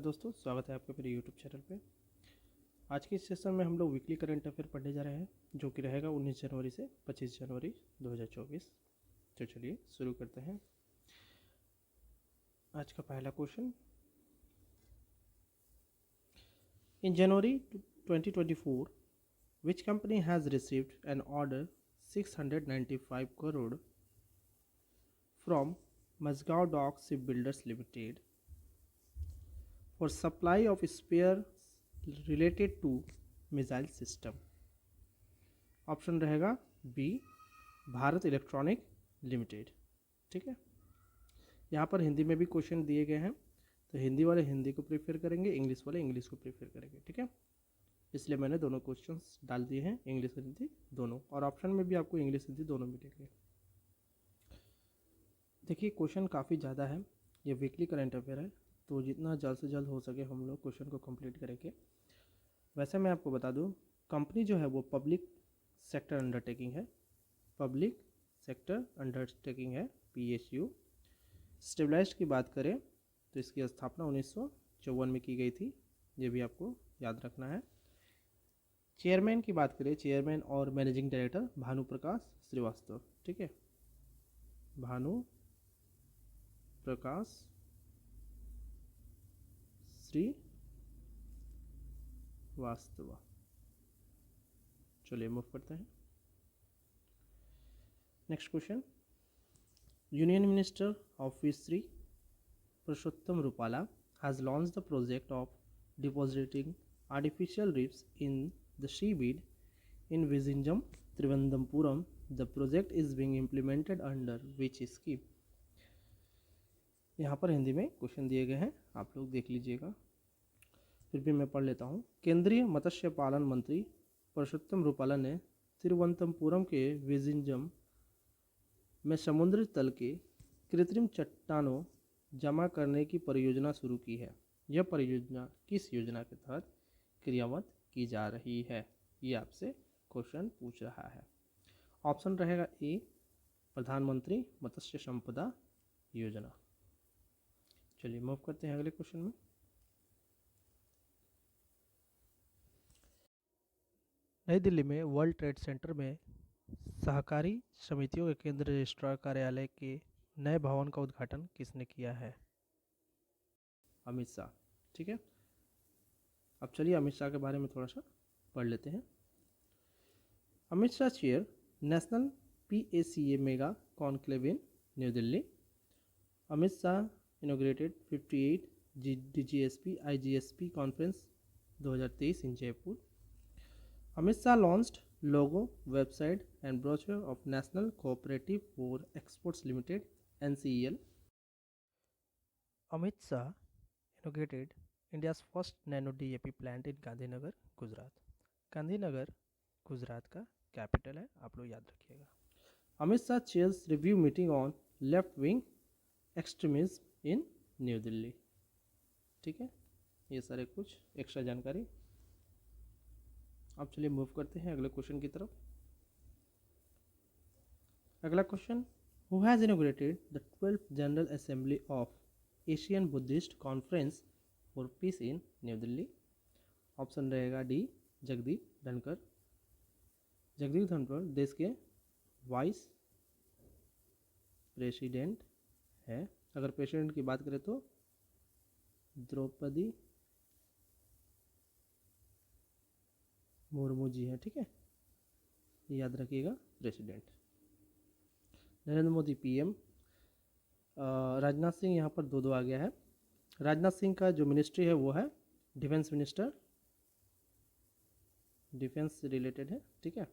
दोस्तों, स्वागत है आपका मेरे यूट्यूब चैनल पे। आज के इस सेशन में हम लोग वीकली करंट अफेयर पढ़ने जा रहे हैं, जो कि रहेगा 19 जनवरी से 25 जनवरी 2024। तो चलिए शुरू करते हैं। आज का पहला question, in January 2024 which company has received an order 695 crore from Mazagon dock ship builders limited for supply of spares related to missile system। Option रहेगा बी, भारत इलेक्ट्रॉनिक लिमिटेड। ठीक है, यहाँ पर हिंदी में भी क्वेश्चन दिए गए हैं, तो हिंदी वाले हिंदी को प्रेफर करेंगे, इंग्लिश वाले इंग्लिश को प्रेफर करेंगे। ठीक है, इसलिए मैंने दोनों क्वेश्चंस डाल दिए हैं, इंग्लिश और हिंदी दोनों, और ऑप्शन में भी आपको इंग्लिश हिंदी दोनों मिलेंगे। देखिए क्वेश्चन काफ़ी ज़्यादा है, ये वीकली करंट अफेयर है, तो जितना जल्द से जल्द हो सके हम लोग क्वेश्चन को कंप्लीट करेंगे। वैसे मैं आपको बता दूं, कंपनी जो है वो पब्लिक सेक्टर अंडरटेकिंग है, पब्लिक सेक्टर अंडरटेकिंग है, PSU। स्टेबलाइज्ड की बात करें तो इसकी स्थापना 1954 में की गई थी, ये भी आपको याद रखना है। चेयरमैन की बात करें, चेयरमैन और मैनेजिंग डायरेक्टर भानु प्रकाश श्रीवास्तव। ठीक है, भानु प्रकाश श्रीवास्तव। चलिए मूव करते हैं। Next question, union minister of fishery Purushottam Rupala has launch the project of depositing artificial reefs in the seabed in Vizhinjam Trivandrapuram. The project is being implemented under which scheme. यहाँ पर हिंदी में क्वेश्चन दिए गए हैं, आप लोग देख लीजिएगा, फिर भी मैं पढ़ लेता हूँ। केंद्रीय मत्स्य पालन मंत्री पुरुषोत्तम रूपाला ने तिरुवनंतपुरम के विजिंजम में समुद्री तल के कृत्रिम चट्टानों जमा करने की परियोजना शुरू की है। यह परियोजना किस योजना के तहत क्रियान्वित की जा रही है, ये आपसे क्वेश्चन पूछ रहा है। ऑप्शन रहेगा ए, प्रधानमंत्री मत्स्य संपदा योजना। चलिए मूव करते हैं अगले क्वेश्चन में। नई दिल्ली में वर्ल्ड ट्रेड सेंटर में सहकारी समितियों के केंद्रीय रजिस्ट्रार कार्यालय के नए भवन का उद्घाटन किसने किया है? अमित शाह। ठीक है, अब चलिए अमित शाह के बारे में थोड़ा सा पढ़ लेते हैं। Amit Shah chair national PACA mega conclave in New Delhi. Amit Shah inaugurated 58 DGSP IGSP conference 2023 in Jaipur. Amit Shah launched logo, website and brochure of National Cooperative for Exports Limited NCEL. Amit Shah inaugurated India's first nano DAP plant in Gandhinagar Gujarat. Gandhinagar Gujarat का capital है, आप लोग याद रखिएगा। Amit Shah chairs review meeting on left wing extremism in New Delhi. ठीक है, ये सारे कुछ एक्स्ट्रा जानकारी। अब चलिए मूव करते हैं अगले क्वेश्चन की तरफ। अगला question, who has inaugurated the 12th general assembly of Asian Buddhist conference for piece in New Delhi. Option रहेगा डी, जगदीप धनखड़। जगदीप धनखड़ देश के वाइस प्रेसिडेंट है। अगर प्रेसिडेंट की बात करें तो द्रौपदी मुर्मू जी हैं। ठीक है, याद रखिएगा, प्रेसिडेंट। नरेंद्र मोदी PM। राजनाथ सिंह यहाँ पर दो आ गया है। राजनाथ सिंह का जो मिनिस्ट्री है वो है डिफेंस मिनिस्टर, डिफेंस से रिलेटेड है। ठीक है,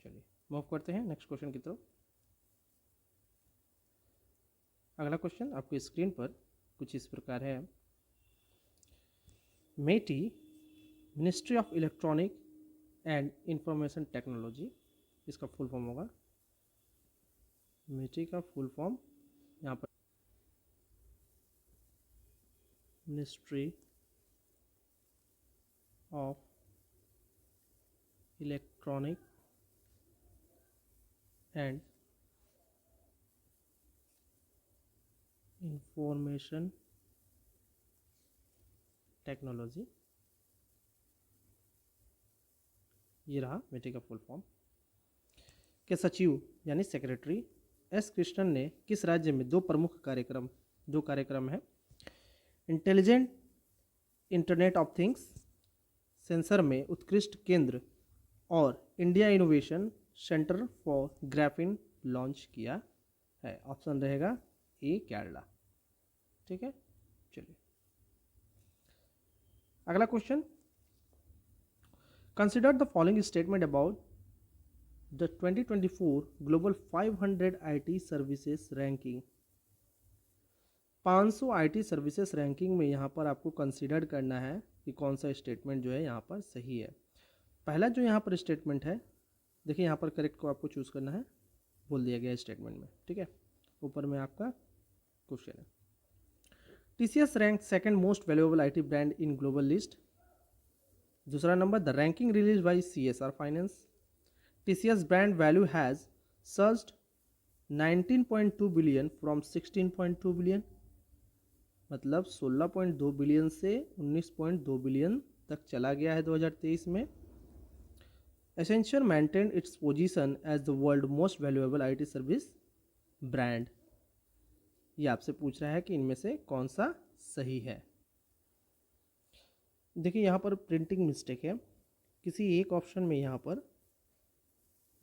चलिए मूव करते हैं नेक्स्ट क्वेश्चन की तरफ। अगला क्वेश्चन आपकी स्क्रीन पर कुछ इस प्रकार है। MeitY ministry of electronic and information technology, इसका फुल फॉर्म होगा। मेटी का फुल फॉर्म यहाँ पर ministry of electronic and information technology, ये रहा मिट्टी का फुल फॉर्म, के सचिव यानी सेक्रेटरी एस कृष्णन ने किस राज्य में दो कार्यक्रम है intelligent internet of things sensor में उत्कृष्ट केंद्र और India innovation centre for graphene launch किया है? ऑप्शन रहेगा ए केरला। ठीक है, चलिए अगला question, consider the following statement about the 2024 global 500 IT services ranking. 500 IT services ranking में यहाँ पर आपको कंसिडर करना है कि कौन सा स्टेटमेंट जो है यहाँ पर सही है। पहला जो यहाँ पर स्टेटमेंट है, देखिए यहाँ पर करेक्ट को आपको चूज़ करना है, बोल दिया गया स्टेटमेंट में। ठीक है, ऊपर में आपका क्वेश्चन है, TCS rank second most valuable IT brand in global list. दूसरा number, the ranking release by CSR finance, TCS brand value has surged 19.2 billion from 16.2 billion, मतलब 16.2 बिलियन से 19.2 बिलियन तक चला गया है 2023 में। Accenture maintained its position as the world most valuable IT service brand। ये आपसे पूछ रहा है कि इनमें से कौन सा सही है। देखिए यहाँ पर प्रिंटिंग मिस्टेक है, किसी एक ऑप्शन में यहाँ पर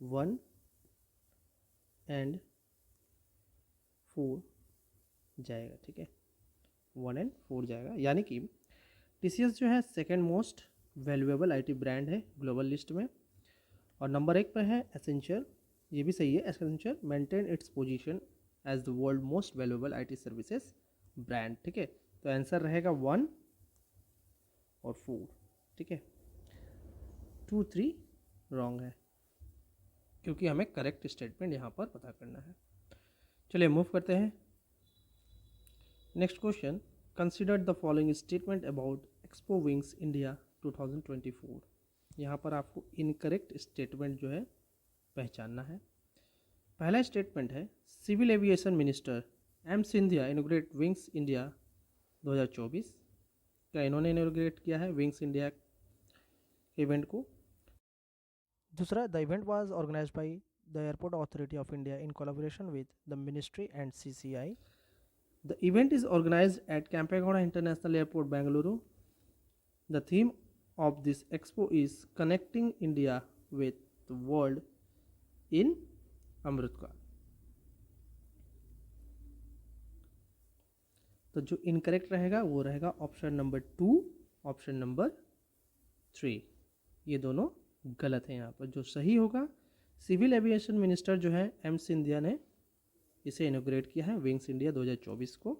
1 एंड 4 जाएगा। ठीक है, 1 एंड 4 जाएगा, यानी कि TCS जो है second most valuable IT brand है ग्लोबल लिस्ट में, और नंबर 1 पर है एसेंचर, ये भी सही है। Accenture maintain its position as the world most valuable IT services brand. ठीक है, तो आंसर रहेगा 1 और 4। ठीक है, 2 3 रॉन्ग है, क्योंकि हमें करेक्ट स्टेटमेंट यहाँ पर पता करना है। चलिए मूव करते हैं next question, consider the following statement about expo wings India 2024। यहाँ पर आपको इनकरेक्ट स्टेटमेंट जो है पहचानना है। पहला स्टेटमेंट है, civil aviation minister M Scindia inaugurate wings India 2024। क्या इन्होंने इनोग्रेट किया है विंग्स इंडिया इवेंट को? दूसरा, the event was organised by the airport authority of India in collaboration with the ministry and CCI। The event is organised at Kempegowda international airport Bengaluru. The theme of this expo is connecting India with the world in Amritkaal. तो जो incorrect रहेगा वो रहेगा option number 2, option number 3, ये दोनों गलत है। यहाँ पर जो सही होगा, सिविल एविएशन मिनिस्टर जो है M सिंधिया ने इसे इनोग्रेट किया है विंग्स इंडिया 2024 को।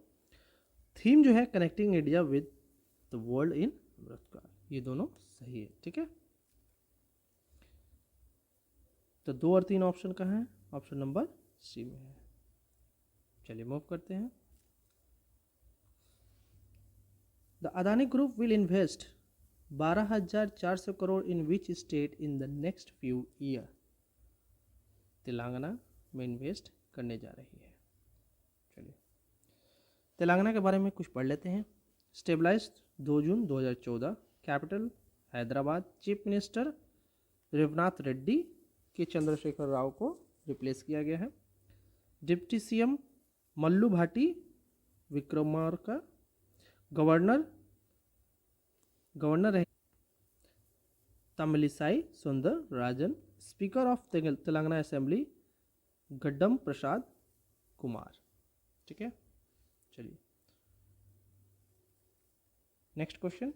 थीम जो है connecting India with the world in Amritkaal, ये दोनों सही है। ठीक है, तो 2 और 3 ऑप्शन कहाँ है? ऑप्शन नंबर सी में है। चलिए मूव करते हैं। The Adani group will invest 12,400 crore in which state in the next few year. Telangana में इन्वेस्ट करने जा रही है। चलिए तेलंगाना के बारे में कुछ पढ़ लेते हैं। Established 2 June 2014, capital Hyderabad, chief minister Revanth Reddy K Chandrashekar Rao को रिप्लेस किया गया है। Deputy CM Mallu Bhatti Vikramarka, governor रहे Tamilisai Soundararajan, speaker of Telangana assembly Gaddam Prasad Kumar. ठीक है, चलिए next question,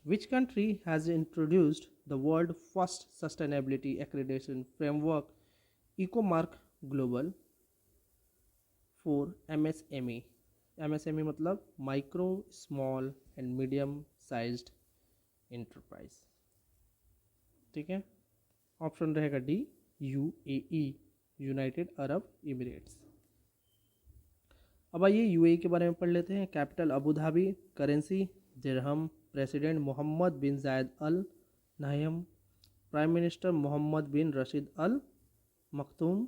which country has introduced the world first sustainability accreditation framework ecomark global for MSME। MSME मतलब micro small and medium sized enterprise. ठीक है, ऑप्शन रहेगा D UAE, United Arab emirates. अब आइए UAE के बारे में पढ़ लेते हैं। कैपिटल अबू धाबी, करेंसी दिरहम, प्रेसिडेंट मोहम्मद बिन जायद अल नहयम, प्राइम मिनिस्टर मोहम्मद बिन रशीद अल मखतूम,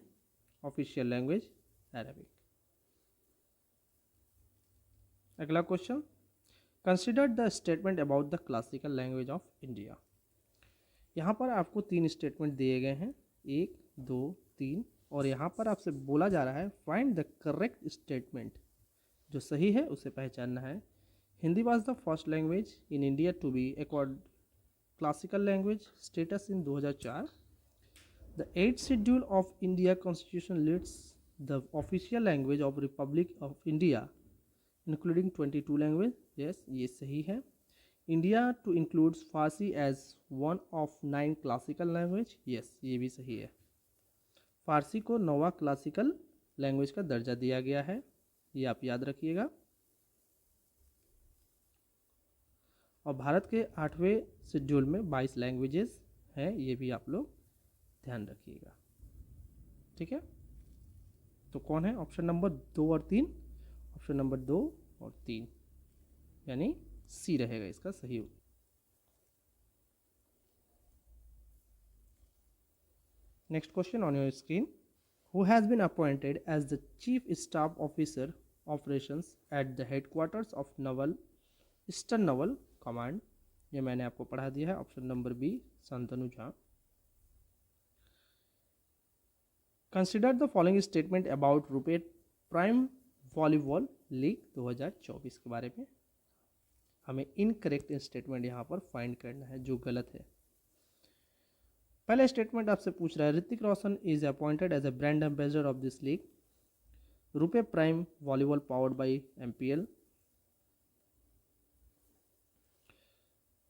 ऑफिशियल लैंग्वेज अरबिक। अगला question, consider the statement about the classical language of India. यहाँ पर आपको 3 स्टेटमेंट दिए गए हैं, 1 2 3, और यहाँ पर आपसे बोला जा रहा है फाइंड द करेक्ट स्टेटमेंट। जो सही है उसे पहचानना है। Hindi was the first language in India to be accord classical language status in 2004। The 8th schedule of India constitution lists the official language of republic of India including 22 language. Yes, ये सही है। India too includes Farsi as one of 9 classical language. Yes, ये भी सही है। फारसी को 9वां classical language का दर्जा दिया गया है, ये आप याद रखिएगा। और भारत के 8वें शेड्यूल में 22 लैंग्वेजेस हैं, ये भी आप लोग ध्यान रखिएगा। ठीक है, तो कौन है ऑप्शन नंबर 2 और 3? ऑप्शन नंबर 2 और 3 यानी सी रहेगा इसका सही उत्तर। Next question on your screen. Who has been appointed as the chief staff officer operations at the headquarters of naval eastern naval command? ये मैंने आपको पढ़ा दिया है। Option number B Shantanu Jha. Consider the following statement about RuPay prime volleyball league 2024 के बारे में। हमें इनकरेक्ट स्टेटमेंट यहाँ पर फाइंड करना है जो गलत है। पहला स्टेटमेंट आपसे पूछ रहा है Hrithik Roshan is appointed as a brand ambassador of this league. RuPay prime volleyball powered by MPL।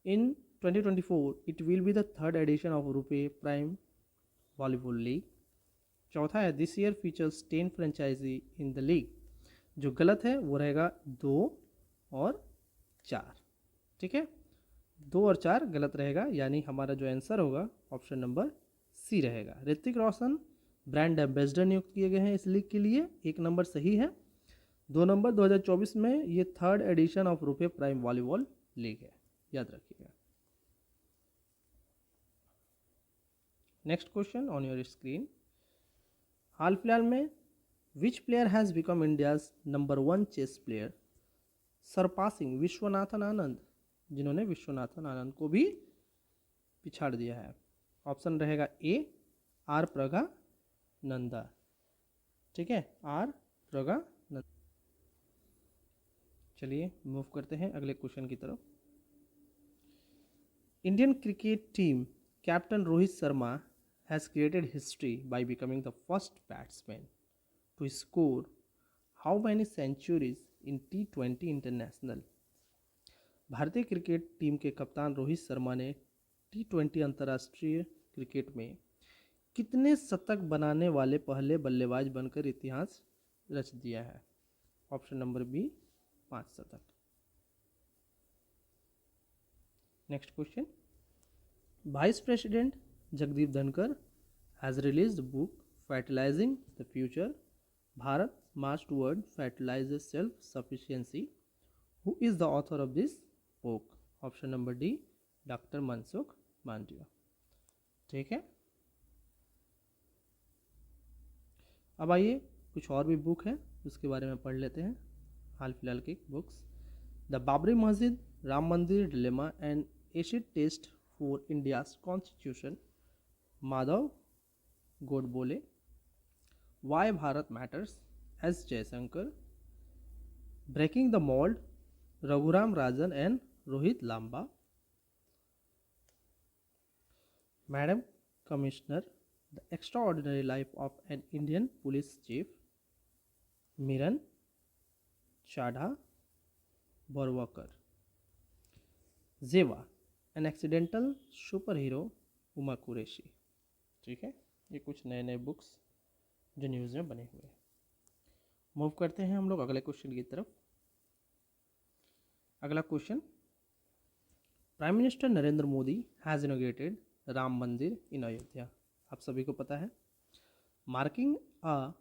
In 2024, it will be the 3rd edition of Rupee Prime Volleyball League. चौथा है this year features 10 franchises in the league. जो गलत है वो रहेगा 2 और 4। ठीक है, 2 और 4 गलत रहेगा, यानी हमारा जो आंसर होगा ऑप्शन नंबर सी रहेगा। ऋतिक रोशन ब्रांड एम्बेसडर नियुक्त किए गए हैं इस लीग के लिए, 1 नंबर सही है। 2 नंबर 2024 में ये 3rd edition of RuPay prime volleyball league है, याद रखिएगा। Next question on your screen. हाल फिलहाल में which player has become India's number 1 chess player surpassing Viswanathan Anand, जिन्होंने विश्वनाथन आनंद को भी पिछाड़ दिया है। ऑप्शन रहेगा ए आर प्रगा नंदा। ठीक है, आर प्रगा नंदा। चलिए मूव करते हैं अगले क्वेश्चन की तरफ। Indian cricket team captain Rohit Sharma has created history by becoming the first batsman to score how many centuries in T20 International? भारतीय क्रिकेट टीम के कप्तान रोहित शर्मा ने T20 अंतर्राष्ट्रीय क्रिकेट में कितने शतक बनाने वाले पहले बल्लेबाज बनकर इतिहास रच दिया है? ऑप्शन नंबर बी 5 शतक। Next question. Vice president Jagdeep Dhankhar has released book fertilising the future Bharat march toward fertiliser self sufficiency. Who is the author of this book? Option number D doctor Mansukh Mandaviya. ठीक है, अब आइए कुछ और भी बुक है उसके बारे में पढ़ लेते हैं, हाल फिलहाल की books. The Babri Masjid, Ram Mandir dilemma and acid test for India's constitution, Madhav Godbole. Why Bharat matters, S Jaishankar. Breaking the mould, Raghuram Rajan and Rohit Lamba. Madam commissioner, the extraordinary life of an Indian police chief, Meeran Chadha Borwankar. Zeba, an accidental superhero, Uma Qureshi. ठीक है, ये कुछ नए नए बुक्स जो news में बने हुए हैं। मूव करते हैं हम लोग अगले क्वेश्चन की तरफ। अगला question. Prime minister Narendra Modi has inaugurated Ram Mandir in Ayodhya. आप सभी को पता है, marking a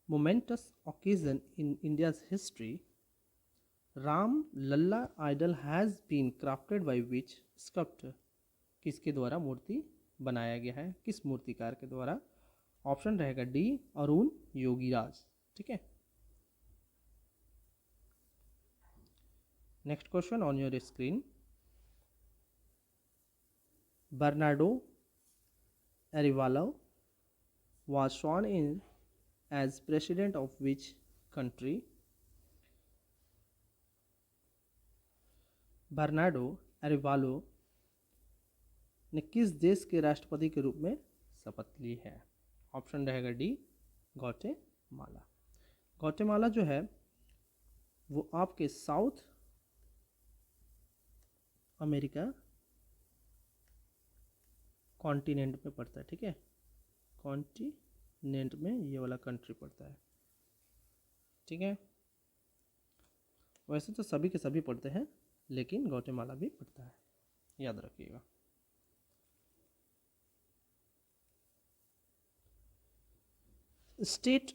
momentous occasion in India's history, Ram Lalla idol has been crafted by which sculptor. किसके द्वारा मूर्ति बनाया गया है, किस मूर्तिकार के द्वारा? ऑप्शन रहेगा डी अरुण योगीराज। ठीक है, Next question on your screen. Bernardo Arevalo was sworn in as president of which country? Bernardo Arevalo ने किस देश के राष्ट्रपति के रूप में शपथ ली है? ऑप्शन रहेगा डी, ग्वाटेमाला। ग्वाटेमाला जो है वो आपके साउथ अमेरिका कॉन्टिनेंट में पड़ता है, ठीक है, कॉन्टिनेंट में ये वाला कंट्री पड़ता है, ठीक है। वैसे तो सभी के सभी पड़ते हैं, लेकिन ग्वाटेमाला भी पड़ता है, याद रखिएगा। State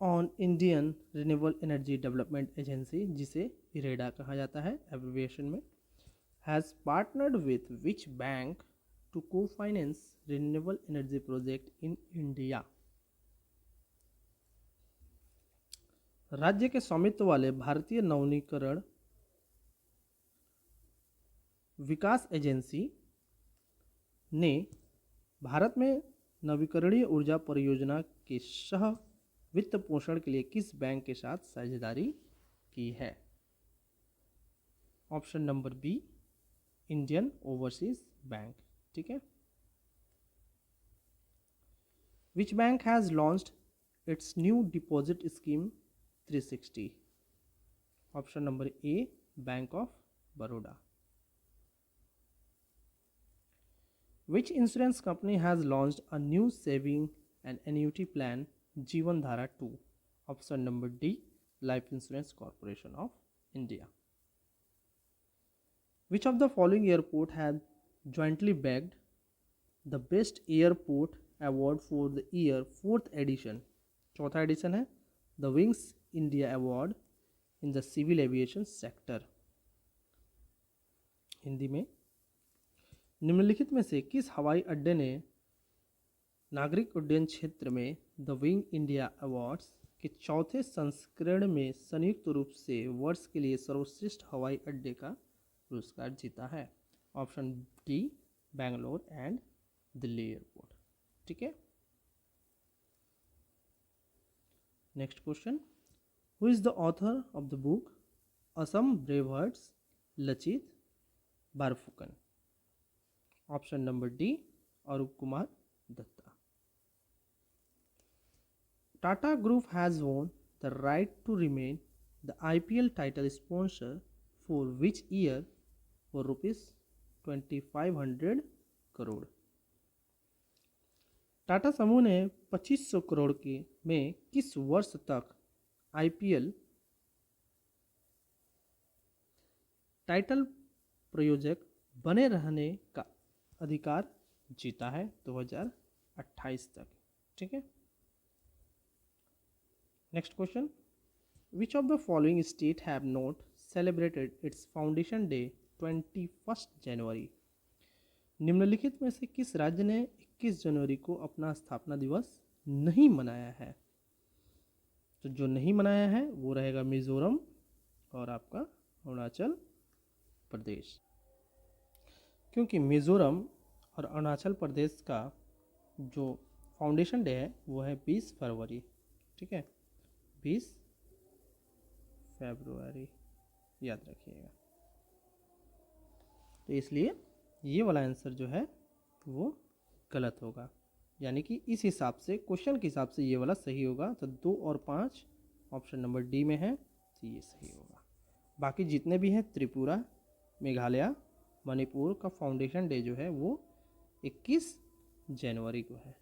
owned Indian renewable energy development agency, जिसे इरेडा कहा जाता है एब्रिविएशन में, has partnered with which bank to cofinance renewable energy project in India? राज्य के स्वामित्व वाले भारतीय नवीनीकरण विकास एजेंसी ने भारत में नवीकरणीय ऊर्जा परियोजना के सह वित्त पोषण के लिए किस बैंक के साथ साझेदारी की है? Option number B, Indian overseas bank, ठीक है। Which bank has launched its new deposit scheme 360? Option number A, bank of Baroda. Which insurance company has launched a new saving and annuity plan, Jeevan Dhara 2? Option number D, Life Insurance Corporation of India. Which of the following airport had jointly bagged the Best Airport Award for the year 4th edition? चौथा edition है the wings India award in the civil aviation sector. Hindi में, निम्नलिखित में से किस हवाई अड्डे ने नागरिक उड्डयन क्षेत्र में द विंग इंडिया अवार्ड्स के चौथे संस्करण में संयुक्त रूप से वर्ष के लिए सर्वश्रेष्ठ हवाई अड्डे का पुरस्कार जीता है? Option D, Bangalore and Delhi airport, ठीक है। Next question, who is the author of the book Assam brave hearts, Lachit Barphukan? Option number D, Arup Kumar Dutta. Tata group has won the right to remain the IPL title sponsor for which year for rupees 2500 crore? Tata समूह ने 2500 करोड़ के में किस वर्ष तक IPL title प्रायोजक बने रहने का अधिकार जीता है? 2028 तक, ठीक है। Next question, which of the following state have not celebrated it's foundation day 21 जनवरी? निम्नलिखित में से किस राज्य ने 21 जनवरी को अपना स्थापना दिवस नहीं मनाया है? तो जो नहीं मनाया है वो रहेगा मिजोरम और आपका अरुणाचल प्रदेश, क्योंकि मिजोरम और अरुणाचल प्रदेश का जो फाउंडेशन डे है वो है 20 फरवरी, ठीक है, 20 फरवरी, याद रखिएगा। तो इसलिए ये वाला आंसर जो है वो गलत होगा, यानी कि इस हिसाब से, क्वेश्चन के हिसाब से ये वाला सही होगा। तो 2 और 5 ऑप्शन नंबर डी में है, तो ये सही होगा। बाकी जितने भी हैं, त्रिपुरा, मेघालय, मणिपुर का फाउंडेशन डे जो है वो 21 जनवरी को है,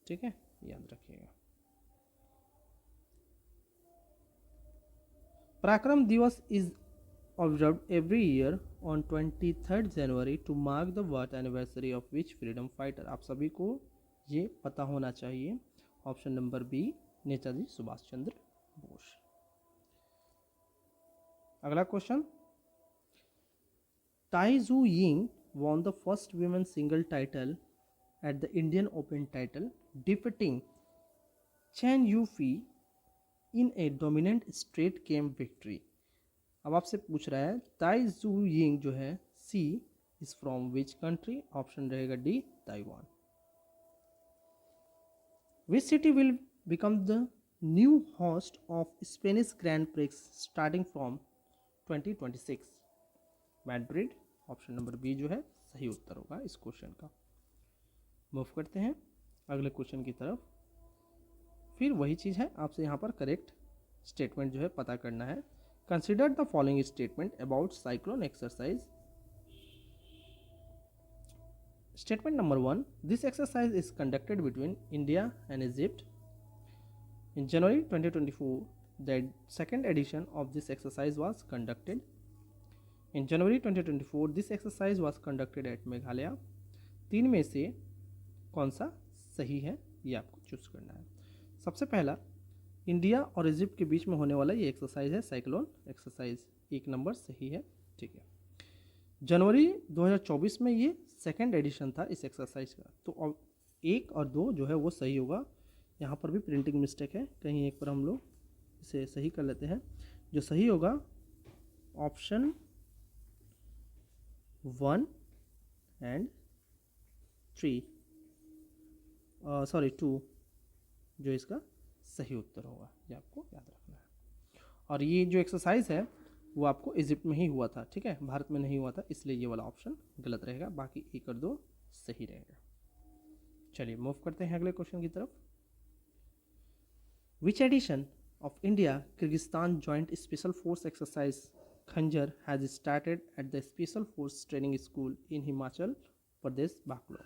ठीक है, याद रखिएगा। पराक्रम दिवस is observed every year on 23rd January to mark the birth anniversary of which freedom fighter? आप सभी को ये पता होना चाहिए। Option number B, Netaji Subhash Chandra Bose. अगला question, Tai Tzu Ying won the first women's single title at the Indian Open title, defeating Chen Yufei in a dominant straight game victory. अब आपसे पूछ रहा है ताई जू यिंग जो है she is from which country, option रहेगा D Taiwan. Which city will become the new host of Spanish grand prix starting from 2026, Madrid, option number B जो है सही उत्तर होगा इस क्वेश्चन का। मूव करते हैं अगले क्वेश्चन की तरफ। फिर वही चीज़ है, आपसे यहाँ पर करेक्ट स्टेटमेंट जो है पता करना है। Consider the following statement about cyclone exercise. Statement number 1, this exercise is conducted between India and Egypt in January 2024। The second edition of this exercise was conducted in January 2024। This exercise was conducted at Meghalaya. तीन में से कौन सा सही है ये आपको choose करना है। सबसे पहला, इंडिया और इजिप्ट के बीच में होने वाला ये एक्सरसाइज है साइक्लोन एक्सरसाइज, एक नंबर सही है, ठीक है। जनवरी 2024 में ये सेकंड एडिशन था इस एक्सरसाइज का, तो अब एक और दो जो है वो सही होगा। यहाँ पर भी प्रिंटिंग मिस्टेक है, कहीं एक पर हम लोग इसे सही कर लेते हैं। जो सही होगा ऑप्शन 1 एंड 3, सॉरी 2 जो इसका सही उत्तर होगा, ये आपको याद रखना है। और ये जो एक्सरसाइज है वो आपको इजिप्ट में ही हुआ था, ठीक है, भारत में नहीं हुआ था, इसलिए ये वाला ऑप्शन गलत रहेगा, बाकी एक और दो सही रहेगा। चलिए मूव करते हैं अगले क्वेश्चन की तरफ। Which edition of India Kyrgyzstan joint special force exercise Khanjar has started at the special force training school in Himachal Pradesh Bakloh.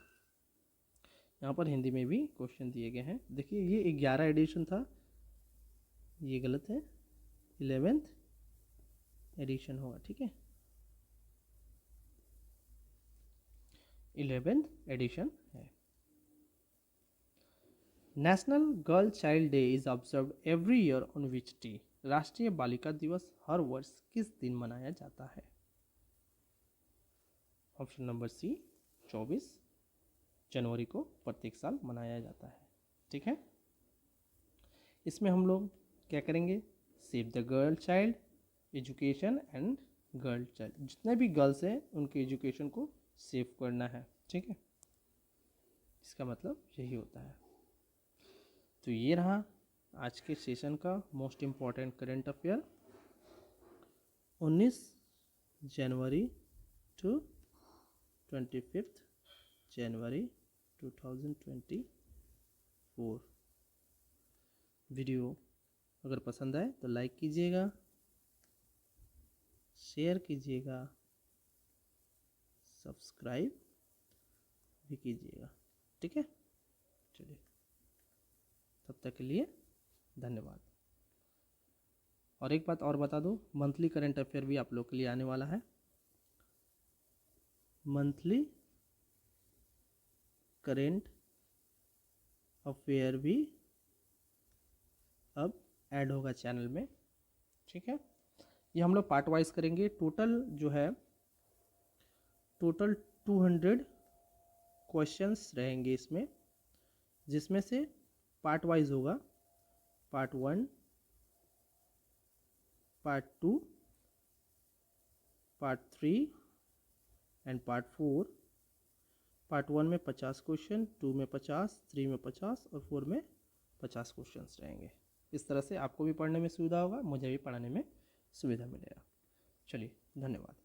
यहाँ पर हिंदी में भी क्वेश्चन दिए गए हैं। देखिए ये 11 एडिशन था, ये गलत है, 11th एडिशन होगा, ठीक है, 11th एडिशन है। National girl child day is observed every year on which day. राष्ट्रीय बालिका दिवस हर वर्ष किस दिन मनाया जाता है? ऑप्शन नंबर सी 24 जनवरी को प्रत्येक साल मनाया जाता है, ठीक है। इसमें हम लोग क्या करेंगे, save the girl child, education and girl child, जितने भी गर्ल्स हैं उनके एजुकेशन को सेव करना है, ठीक है, इसका मतलब यही होता है। तो ये रहा आज के सेशन का most important current affair 19 January to 25 January 2024। Video अगर पसंद आए तो लाइक कीजिएगा, शेयर कीजिएगा, सब्सक्राइब भी कीजिएगा, ठीक है। चलिए तब तक के लिए धन्यवाद। और एक बात और बता दूं, मंथली करंट अफेयर भी आप लोग के लिए आने वाला है। मंथली करंट अफेयर भी अब ऐड होगा चैनल में, ठीक है। ये हम लोग पार्ट वाइज करेंगे। टोटल जो है टोटल 200 क्वेश्चंस रहेंगे इसमें, जिसमें से पार्ट वाइज होगा, part 1, part 2, part 3 and part 4। Part 1 में 50 क्वेश्चन, 2 में 50, 3 में 50 और 4 में 50 क्वेश्चंस रहेंगे। इस तरह से आपको भी पढ़ने में सुविधा होगा, मुझे भी पढ़ाने में सुविधा मिलेगा। चलिए धन्यवाद।